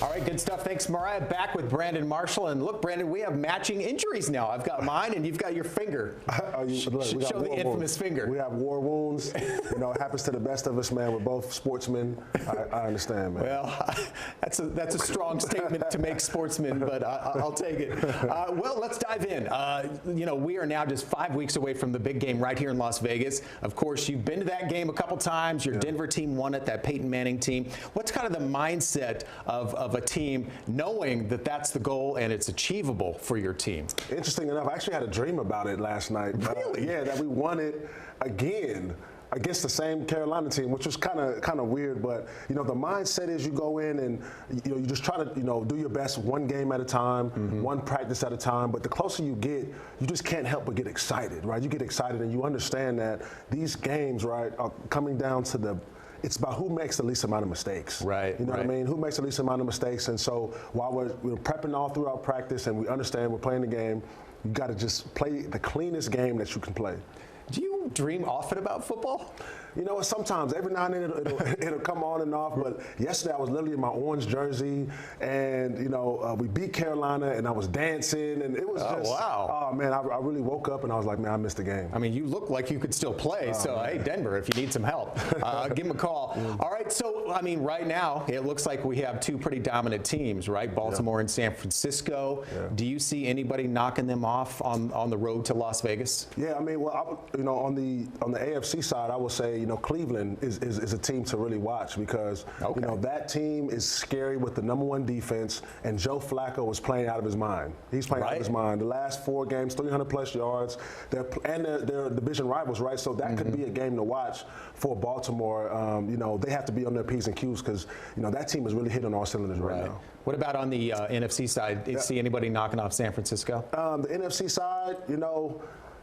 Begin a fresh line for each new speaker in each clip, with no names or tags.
All right, good stuff. Thanks, Mariah. Back with Brandon Marshall. And look, Brandon, we have matching injuries now. I've got mine, and you've got your finger.
Show
the infamous finger.
We have war wounds. It happens to the best of us, man. We're both sportsmen. I understand, man.
Well, that's a strong statement to make sportsmen, but I'll take it. Well, let's dive in. We are now just 5 weeks away from the big game right here in Las Vegas. Of course, you've been to that game a couple times. Your Denver team won it, that Peyton Manning team. What's kind of the mindset of a team knowing that that's the goal and it's achievable for your team?
Interesting enough, I actually had a dream about it last night.
Really?
That we won it again against the same Carolina team, which was kind of weird. But the mindset is you go in and you just try to do your best one game at a time, one practice at a time. But the closer you get, you just can't help but get excited, right? You get excited and you understand that these games, right, are coming down to it's about who makes the least amount of mistakes.
Right.
You know what I mean? Who makes the least amount of mistakes? And so while we're prepping all throughout practice and we understand we're playing the game, you got to just play the cleanest game that you can play.
Do you dream often about football?
Sometimes, every now and then it'll come on and off. But yesterday I was literally in my orange jersey, and we beat Carolina, and I was dancing, and it was
wow.
Oh man, I really woke up and I was like, man, I missed the game.
I mean, you look like you could still play. So hey, Denver, if you need some help, give them a call. All right. So I mean, right now it looks like we have two pretty dominant teams, right? Baltimore and San Francisco. Yeah. Do you see anybody knocking them off on the road to Las Vegas?
Yeah, I mean, well, on the AFC side, I would say Cleveland is a team to really watch because that team is scary with the #1 defense, and Joe Flacco is playing out of his mind. He's playing out of his mind. The last 4 games, 300+ yards. They're division rivals, right? So that could be a game to watch for Baltimore. They have to be on their P's and Q's because that team is really hitting all cylinders right now.
What about on the NFC side? Do you see anybody knocking off San Francisco?
The NFC side,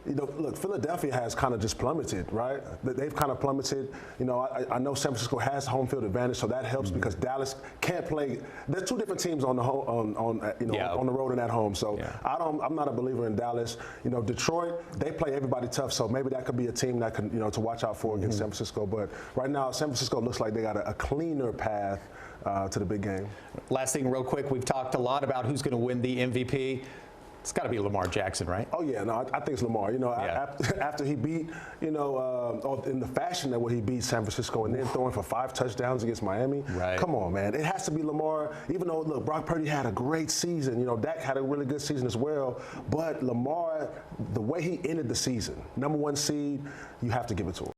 look, Philadelphia has kind of just plummeted, right? They've kind of plummeted. I know San Francisco has home field advantage, so that helps because Dallas can't play. There's 2 different teams on the on the road and at home. So I'm not a believer in Dallas. Detroit, they play everybody tough, so maybe that could be a team that can to watch out for against San Francisco. But right now, San Francisco looks like they got a cleaner path to the big game.
Last thing, real quick, we've talked a lot about who's going to win the MVP. It's got to be Lamar Jackson, right?
Oh yeah, no, I think it's Lamar. After he beat, in the fashion that he beat San Francisco and then throwing for 5 touchdowns against Miami.
Right.
Come on, man, it has to be Lamar. Even though look, Brock Purdy had a great season. Dak had a really good season as well. But Lamar, the way he ended the season, #1 seed, you have to give it to him.